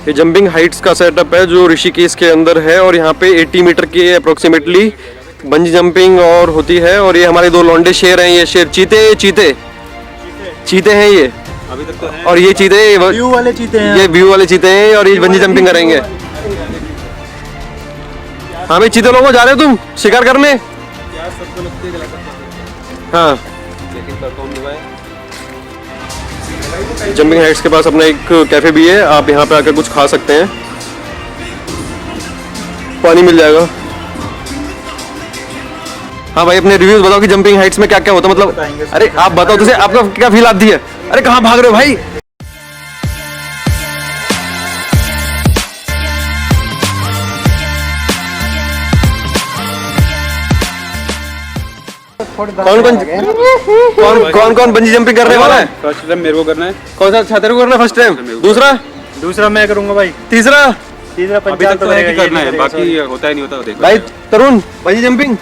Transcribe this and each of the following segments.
ये jumping Heights का setup है जो ऋषिकेश के अंदर है और यहाँ पे 80 मीटर की अप्रोक्सीमेटली बंजी जंपिंग और होती है। और ये हमारे 2 लौंडे शेर हैं, ये शेर चीते हैं ये अभी तक तो है। और ये चीते व्यू वाले चीते हैं, ये व्यू वाले चीते हैं और ये बंजी जंपिंग करेंगे। हाँ भाई, चीते लोगों जा रहे हो तुम शिकार करने? यार सबको लगती है गलत, हाँ, लेकिन परफॉर्म हुआ है। जंपिंग हाइट्स के पास अपना एक कैफे भी है, आप यहाँ पे आकर कुछ खा सकते हैं, पानी मिल जाएगा। हाँ भाई, अपने रिव्यूज बताओ कि जंपिंग हाइट्स में क्या क्या होता है, मतलब अरे आप बताओ, तुझे आपका क्या फील आती है? अरे कहाँ भाग रहे हो भाई? कौन बंजी जंपिंग करने वाला है? फर्स्ट टाइम मेरे को करना है। कौन सा? अच्छा, तेरे को करना फर्स्ट टाइम? दूसरा मैं करूंगा भाई। तीसरा अभी तक तो है कि करना है, बाकी होता ही नहीं होता, देखो। भाई तरुण, बंजी जंपिंग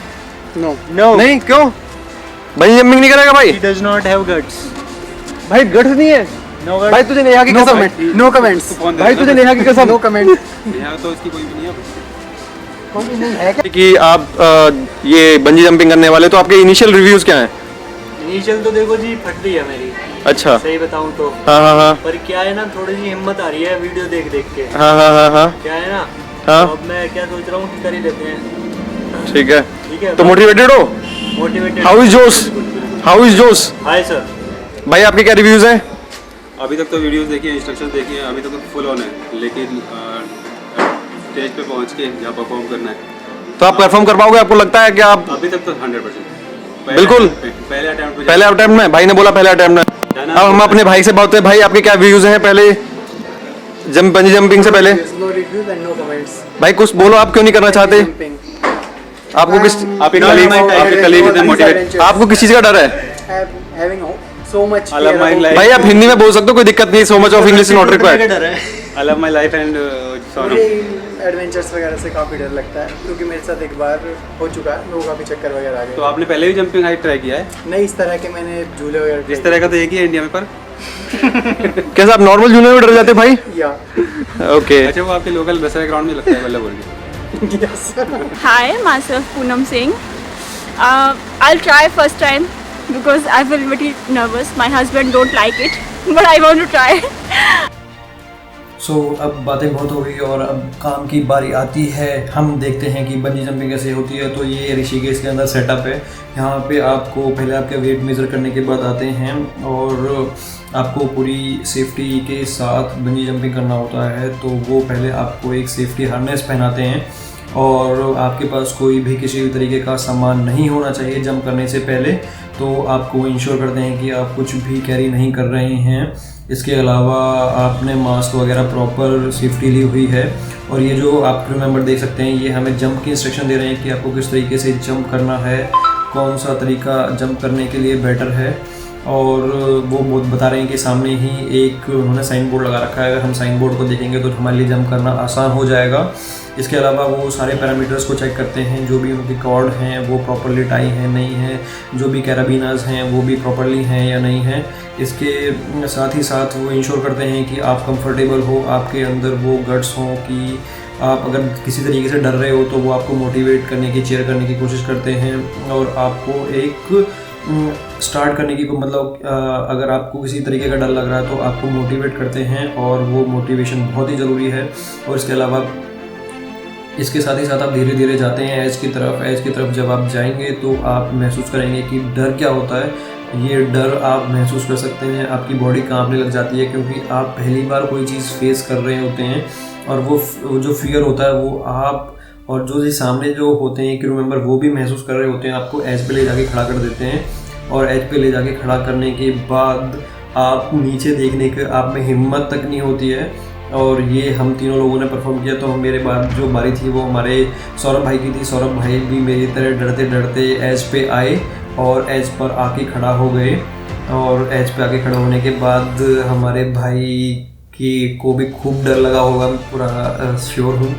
नो नहीं, क्यों बंजी जंपिंग नहीं करेगा भाई? he does not have guts। भाई गट्स नहीं है No guts। भाई, तुझे नेहा की कसम, नो कमेंट्स भाई तुझे नेहा की कसम, नो कमेंट। यहाँ तो इसकी कोई भी नहीं है। कि आप ये बंजी जंपिंग करने वाले, तो आपके इनिशियल रिव्यूज क्या हैं? इनिशियल तो देखो जी, फट रही है मेरी, अच्छा, सही बताऊं तो। हाँ, पर क्या है ना, थोड़ी सी हिम्मत आ रही है वीडियो देख के। हाँ, क्या है ना, हाँ। तो अब मैं क्या सोच रहा हूँ कि कर ही लेते हैं। ठीक है, ठीक है, तो मोटिवेटेड हो? मोटिवेटेड। हाउ इज जोश? Hi sir. भाई आपके क्या रिव्यूज हैं? अभी तक तो वीडियोस देखिए, इंस्ट्रक्शंस देखिए, अभी तक तो फुल ऑन है, लेकिन स्टेज पे पहुंच के जहाँ परफॉर्म करना है तो आप परफॉर्म कर पाओगे? आपको लगता है कि आप? अभी तक तो 100% बिल्कुल। पहले अटेम्प्ट पहले अटेम्प्ट में भाई ने बोला, पहले अटेम्प्ट में। अब हम अपने भाई से बात है, भाई आपके क्या व्यूज हैं पहले बंजी जंपिंग से पहले? No reviews and no comments. भाई कुछ बोलो, आप क्यों नहीं करना चाहते? आपको किस आपके कलीग इतने मोटिवेट, आपको किस चीज का डर है? So much I love my life। भाई आप हिंदी में बोल सकते हो, कोई दिक्कत नहीं, so much of English not required. I love my life and song. Adventures वगैरह से काफ़ी डर लगता है, क्योंकि मेरे साथ एक बार हो चुका है, लोगों का भी चक्कर वगैरह आ गया। तो आपने पहले भी जंपिंग हाइट ट्राई किया है? नहीं, इस तरह के मैंने झूले वगैरह इस तरह का तो एक ही है इंडिया में, पर कैसा, आप नॉर्मल जूनियर में डर जाते भाई? या ओके, अच्छा, वो आपके लोकल दशहरा ग्राउंड में लगता है बल्ला बोल के। Yes. Hi, myself Poonam Singh. I'll try first time because I feel very nervous. My husband don't like it, but I want to try. सो अब बातें बहुत हो गई और अब काम की बारी आती है। हम देखते हैं कि बंजी जंपिंग कैसे होती है। तो ये ऋषिकेश के अंदर सेटअप है। यहाँ पे आपको पहले आपका वेट मेज़र करने के बाद आते हैं और आपको पूरी सेफ्टी के साथ बंजी जंपिंग करना होता है। तो वो पहले आपको एक सेफ्टी हार्नेस पहनाते हैं और आपके पास कोई भी किसी भी तरीके का सामान नहीं होना चाहिए जंप करने से पहले। तो आपको इंश्योर करते हैं कि आप कुछ भी कैरी नहीं कर रहे हैं। इसके अलावा आपने मास्क वगैरह प्रॉपर सेफ्टी ली हुई है। और ये जो आप क्रू मेंबर देख सकते हैं, ये हमें जंप की इंस्ट्रक्शन दे रहे हैं कि आपको किस तरीके से जंप करना है, कौन सा तरीका जंप करने के लिए बेटर है। और वो बता रहे हैं कि सामने ही एक उन्होंने साइन बोर्ड लगा रखा है, अगर हम साइन बोर्ड को देखेंगे तो हमारे लिए जंप करना आसान हो जाएगा। इसके अलावा वो सारे पैरामीटर्स को चेक करते हैं, जो भी उनके कॉर्ड हैं वो प्रॉपरली टाई हैं नहीं हैं, जो भी कैराबिनास हैं वो भी प्रॉपरली हैं या नहीं हैं। इसके साथ ही साथ वो इंश्योर करते हैं कि आप कंफर्टेबल हो, आपके अंदर वो गट्स हों कि आप अगर किसी तरीके से डर रहे हो तो वो आपको मोटिवेट करने की, चेयर करने की कोशिश करते हैं और आपको एक स्टार्ट करने की, मतलब अगर आपको किसी तरीके का डर लग रहा है तो आपको मोटिवेट करते हैं और वो मोटिवेशन बहुत ही ज़रूरी है। और इसके अलावा इसके साथ ही साथ आप धीरे धीरे जाते हैं एज की तरफ जब आप जाएंगे तो आप महसूस करेंगे कि डर क्या होता है। ये डर आप महसूस कर सकते हैं, आपकी बॉडी कांपने लग जाती है क्योंकि आप पहली बार कोई चीज़ फेस कर रहे होते हैं और वो जो फियर होता है वो आप और जो सामने जो होते हैं क्रू मेंबर वो भी महसूस कर रहे होते हैं। आपको एज पे ले जाके खड़ा कर देते हैं और एज पे ले जाके खड़ा करने के बाद आप नीचे देखने के आप में हिम्मत तक नहीं होती है। और ये हम तीनों लोगों ने परफॉर्म किया। तो मेरे बाद जो बारी थी वो हमारे सौरभ भाई की थी। सौरभ भाई भी मेरी तरह डरते डरते एज पे आए और एज पर आके खड़ा हो गए। और एज पे आके खड़ा होने के बाद हमारे भाई को भी खूब डर लगा होगा, पूरा श्योर हूँ।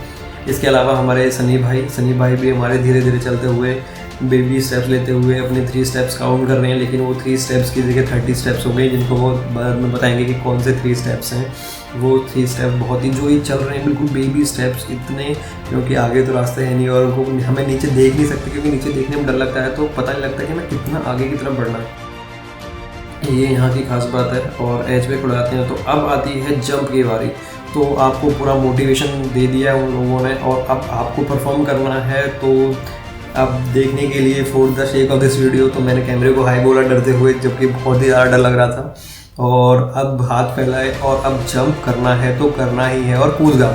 इसके अलावा हमारे सनी भाई भी हमारे धीरे धीरे चलते हुए बेबी स्टेप्स लेते हुए अपने 3 स्टेप्स काउंट कर रहे हैं, लेकिन वो 3 स्टेप्स की जगह 30 स्टेप्स हो गए, जिनको वो बाद में बताएंगे कि कौन से 3 स्टेप्स हैं। वो 3 स्टेप बहुत ही जो ही चल रहे हैं बिल्कुल बेबी स्टेप्स इतने, क्योंकि आगे तो रास्ते है नहीं और उनको हमें नीचे देख नहीं सकते, क्योंकि नीचे देखने में डर लगता है, तो पता नहीं लगता कि मैं कितना आगे की तरफ बढ़ना है। ये यहाँ की खास बात है। और एज पे खुलाते हैं तो अब आती है जंप की बारी। तो आपको पूरा मोटिवेशन दे दिया है उन लोगों ने और अब आपको परफॉर्म करना है। तो अब देखने के लिए for the shake of this video तो मैंने कैमरे को हाई बोला डरते हुए, जबकि बहुत ही ज़्यादा डर लग रहा था। और अब हाथ फैलाए और अब जंप करना है तो करना ही है और कूद गया।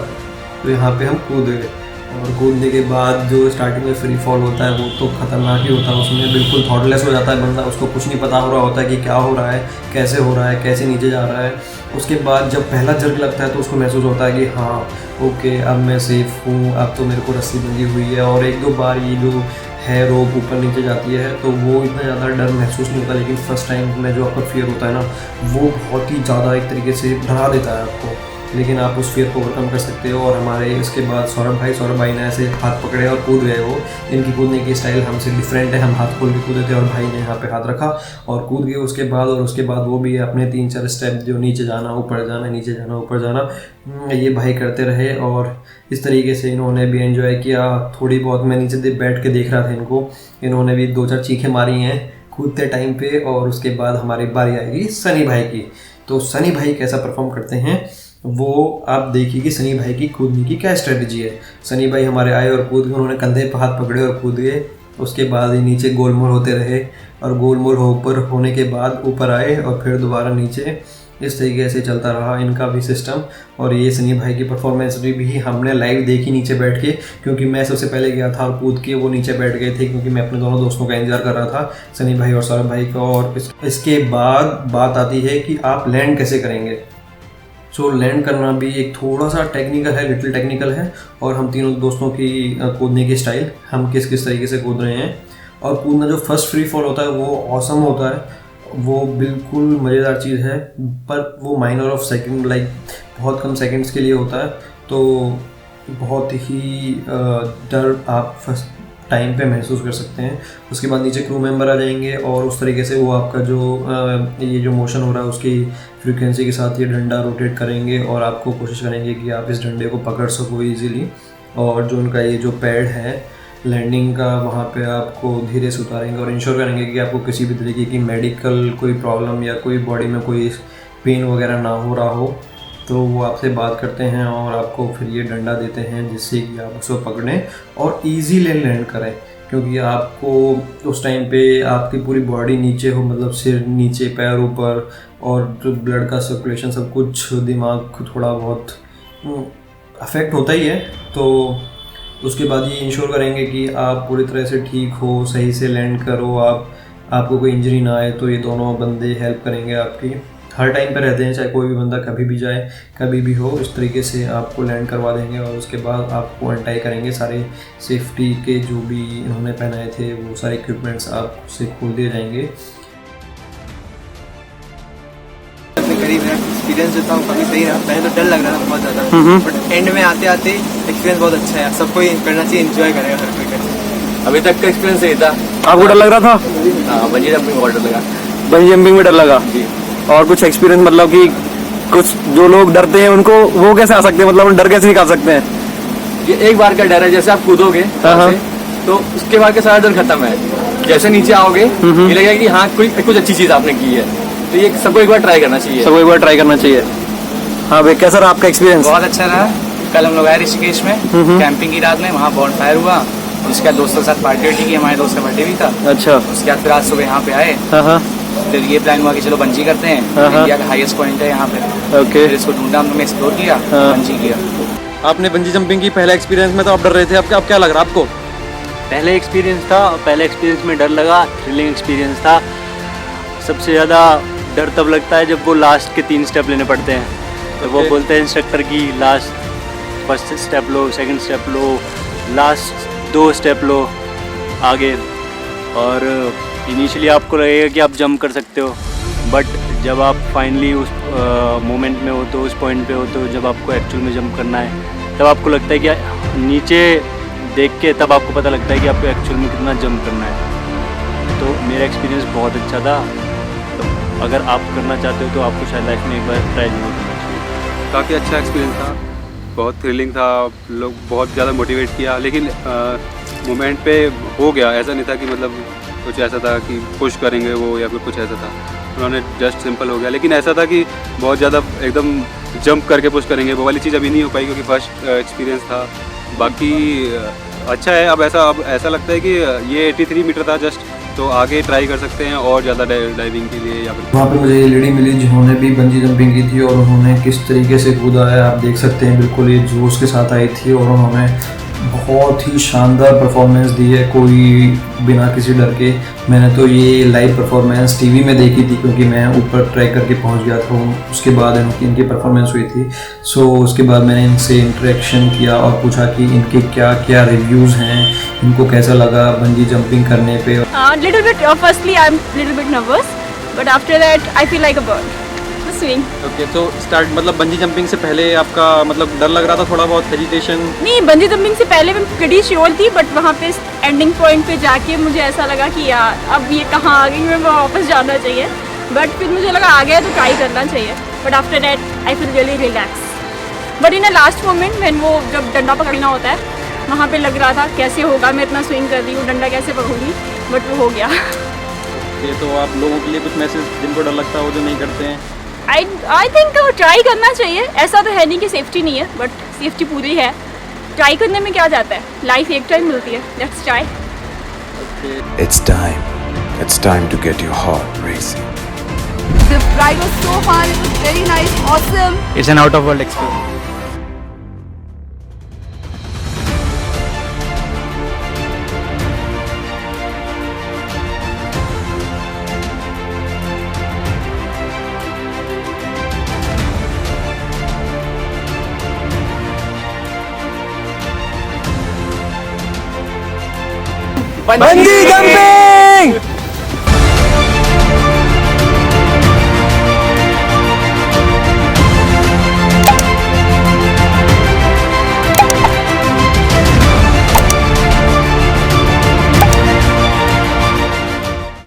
तो यहाँ पे हम कूद गए और कूदने के बाद जो स्टार्टिंग में फ्री फॉल होता है वो तो ख़तरनाक ही होता है। उसमें बिल्कुल थॉटलेस हो जाता है बंदा, उसको कुछ नहीं पता हो रहा होता है कि क्या हो रहा है, कैसे हो रहा है, कैसे नीचे जा रहा है। उसके बाद जब पहला जर्क लगता है तो उसको महसूस होता है कि हाँ ओके अब मैं सेफ़ हूँ, अब तो मेरे को रस्सी बंधी हुई है। और 1-2 बार ये जो है रोप ऊपर नीचे जाती है तो वो इतना ज़्यादा डर महसूस नहीं होता, लेकिन फर्स्ट टाइम में जो आपका फियर होता है ना वो बहुत ही ज़्यादा एक तरीके से डरा देता है आपको, लेकिन आप उस फियर को ओवरकम कर सकते हो। और हमारे इसके बाद सौरभ भाई ने ऐसे हाथ पकड़े और कूद गए। वो इनकी कूदने की स्टाइल हमसे डिफरेंट है, हम हाथ खोल के कूदे थे और भाई ने यहाँ पे हाथ रखा और कूद गए उसके बाद। और उसके बाद वो भी अपने 3-4 स्टेप जो नीचे जाना ऊपर जाना, नीचे जाना ऊपर जाना, ये भाई करते रहे। और इस तरीके से इन्होंने भी एंजॉय किया। थोड़ी बहुत मैं नीचे बैठ के देख रहा था इनको, इन्होंने भी 2-4 चीखें मारी हैं कूदते टाइम पे। और उसके बाद हमारी बारी आएगी सनी भाई की। तो सनी भाई कैसा परफॉर्म करते हैं वो आप देखिए कि सनी भाई की कूदने की क्या स्ट्रेटजी है। सनी भाई हमारे आए और कूद गए, उन्होंने कंधे पर हाथ पकड़े और कूद गए। उसके बाद ये नीचे गोलमोल होते रहे और गोलमोल ऊपर होने के बाद ऊपर आए और फिर दोबारा नीचे। इस तरीके से चलता रहा इनका भी सिस्टम। और ये सनी भाई की परफॉर्मेंस भी हमने लाइव देखी नीचे बैठ के, क्योंकि मैं सबसे पहले गया था और कूद के वो नीचे बैठ गए थे, क्योंकि मैं अपने दोनों दोस्तों का इंतजार कर रहा था, सनी भाई और सौरभ भाई का। और इसके बाद बात आती है कि आप लैंड कैसे करेंगे। सो लैंड करना भी एक थोड़ा सा टेक्निकल है, लिटिल टेक्निकल है। और हम तीनों दोस्तों की कूदने की स्टाइल, हम किस किस तरीके से कूद रहे हैं। और कूदना जो फर्स्ट फ्री फॉल होता है वो ऑसम होता है, वो बिल्कुल मज़ेदार चीज़ है, पर वो माइनर ऑफ सेकंड लाइक बहुत कम सेकंड्स के लिए होता है। तो बहुत ही डर आप फर्स्ट टाइम पे महसूस कर सकते हैं। उसके बाद नीचे क्रू मेंबर आ जाएंगे और उस तरीके से वो आपका जो ये जो मोशन हो रहा है उसकी फ्रीक्वेंसी के साथ ये डंडा रोटेट करेंगे और आपको कोशिश करेंगे कि आप इस डंडे को पकड़ सको ईजीली। और जो उनका ये जो पैड है लैंडिंग का, वहाँ पे आपको धीरे से उतारेंगे और इंश्योर करेंगे कि आपको किसी भी तरीके की मेडिकल कोई प्रॉब्लम या कोई बॉडी में कोई पेन वगैरह ना हो रहा हो। तो वो आपसे बात करते हैं और आपको फिर ये डंडा देते हैं जिससे कि आप उसको पकड़ें और ईजीली लैंड करें, क्योंकि आपको उस टाइम पे आपकी पूरी बॉडी नीचे हो, मतलब सिर नीचे पैर ऊपर, और जो ब्लड का सर्कुलेशन सब कुछ, दिमाग थोड़ा बहुत अफेक्ट होता ही है। तो उसके बाद ये इंश्योर करेंगे कि आप पूरी तरह से ठीक हो, सही से लैंड करो, आपको कोई इंजरी ना आए। तो ये दोनों बंदे हेल्प करेंगे आपकी, हर टाइम पे रहते हैं, चाहे कोई भी बंदा कभी भी जाए कभी भी हो, इस तरीके से आपको लैंड करवा देंगे। और उसके बाद आपको अनटाई करेंगे, सारे सेफ्टी के जो भी इन्होंने पहनाए थे वो सारे इक्विपमेंट्स आपसे खोल दिए जाएंगे। अपने करीब मेरा एक्सपीरियंस जो था वो काफ़ी सही रहा। पहले तो डर लग रहा था बहुत ज़्यादा, बट एंड में आते आते एक्सपीरियंस बहुत अच्छा है। सबको ये करना चाहिए, एंजॉय करेगा हर कोई करे। अभी तक का एक्सपीरियंस यही था। आपको डर लग रहा था? हाँ, बंजी जंपिंग में बहुत डर लगा। बंजी जंपिंग में डर लगा जी। और कुछ एक्सपीरियंस, मतलब कि कुछ जो लोग डरते हैं उनको वो कैसे आ सकते हैं, मतलब डर कैसे निकाल सकते हैं? ये एक बार का डर है, जैसे आप कूदोगे हाँ। तो उसके बाद के सारा डर खत्म है। जैसे नीचे आओगे ये लगेगा कि हाँ कुछ अच्छी चीज़ आपने की है। तो ये सबको एक बार ट्राई करना चाहिए। सबको एक बार ट्राई करना चाहिए। हाँ भाई, कैसा रहा आपका एक्सपीरियंस? बहुत अच्छा रहा। कल हम लोग आए ऋषिकेश में कैंपिंग की रात में, वहाँ बॉनफायर हुआ। उसके बाद दोस्तों के साथ पार्टी की, हमारे दोस्त का बर्थडे भी था। अच्छा। उसके बाद फिर आज सुबह यहाँ पे आए। हाँ। फिर ये प्लान हुआ कि चलो बंजी करते हैं, इंडिया का हाईएस्ट पॉइंट है यहाँ पे। ओके। फिर इसको ढूंढा, हमने एक्सप्लोर किया, बंजी किया। आपने बंजी जंपिंग की पहला एक्सपीरियंस में तो आप डर रहे थे, अब क्या लग रहा है आपको? पहले एक्सपीरियंस था, पहले एक्सपीरियंस में डर लगा, थ्रिलिंग एक्सपीरियंस था। सबसे ज़्यादा डर तब लगता है जब वो लास्ट के 3 स्टेप लेने पड़ते हैं। तो वो बोलते हैं इंस्ट्रक्टर की फर्स्ट स्टेप लो, सेकंड स्टेप लो, लास्ट 2 स्टेप लो आगे। और इनिशियली आपको लगेगा कि आप जंप कर सकते हो, बट जब आप फाइनली उस मोमेंट में हो, तो उस पॉइंट पे हो, तो जब आपको एक्चुअल में जंप करना है तब आपको लगता है कि नीचे देख के तब आपको पता लगता है कि आपको एक्चुअल में कितना जंप करना है। तो मेरा एक्सपीरियंस बहुत अच्छा था। तो अगर आप करना चाहते हो तो आपको शायद लाइफ में एक बार ट्राई जरूर करना चाहिए। काफ़ी अच्छा एक्सपीरियंस था, बहुत थ्रिलिंग था, लोग बहुत ज़्यादा मोटिवेट किया, लेकिन मोमेंट पे हो गया। ऐसा नहीं था कि मतलब कुछ ऐसा था कि पुश करेंगे वो या फिर कुछ ऐसा था, उन्होंने जस्ट सिंपल हो गया। लेकिन ऐसा था कि बहुत ज़्यादा एकदम जंप करके पुश करेंगे, वो वाली चीज़ अभी नहीं हो पाई क्योंकि फर्स्ट एक्सपीरियंस था। बाकी अच्छा है। अब ऐसा लगता है कि ये 83 मीटर था जस्ट, तो आगे ट्राई कर सकते हैं और ज़्यादा डाइविंग के लिए या फिर। वहाँ पे मुझे ये लेडी मिली जिन्होंने भी बंजी जंपिंग की थी और उन्होंने किस तरीके से कूदा है आप देख सकते हैं। बिल्कुल ये जोश के साथ आई थी और उन्होंने बहुत ही शानदार परफॉर्मेंस दी है, कोई बिना किसी डर के। मैंने तो ये लाइव परफॉर्मेंस टीवी में देखी थी क्योंकि मैं ऊपर ट्रैक करके पहुंच गया था, उसके बाद इनकी परफॉर्मेंस हुई थी। सो उसके बाद मैंने इनसे इंटरेक्शन किया और पूछा कि इनके क्या क्या रिव्यूज़ हैं, इनको कैसा लगा बंजी जंपिंग करने पे। Little bit, firstly I'm little bit nervous, but after that I feel like a bird. The swing. Okay, तो स्टार्ट मतलब बंजी जंपिंग से पहले आपका मतलब डर लग रहा था, थोड़ा बहुत हेजिटेशन? नहीं, बंजी जंपिंग से पहले मैं pretty sure थी, बट वहाँ पे एंडिंग पॉइंट पे जाके मुझे ऐसा लगा कि यार अब ये कहाँ आ गई, मैं वापस जाना चाहिए। बट फिर मुझे लगा आ गया तो ट्राई करना चाहिए। But after that I feel really relax. But in a last moment when वो जब डंडा पकड़ना होता है वहाँ पे लग रहा था कैसे होगा, मैं इतना स्विंग कर रही हूँ, डंडा कैसे पकड़ूंगी, बट वो हो गया। ये तो आप लोगों के लिए कुछ मैसेज जिनको डर लगता हो जो नहीं करते हैं? आई थिंक ट्राई करना चाहिए। ऐसा तो है नहीं कि सेफ्टी नहीं है, बट सेफ्टी पूरी है। ट्राई करने में क्या जाता है, लाइफ एक टाइम मिलती है। Let's try. It's time to get your heart racing. The ride was so fun, it was very nice, awesome. It's an out of world experience. Bungee jumping.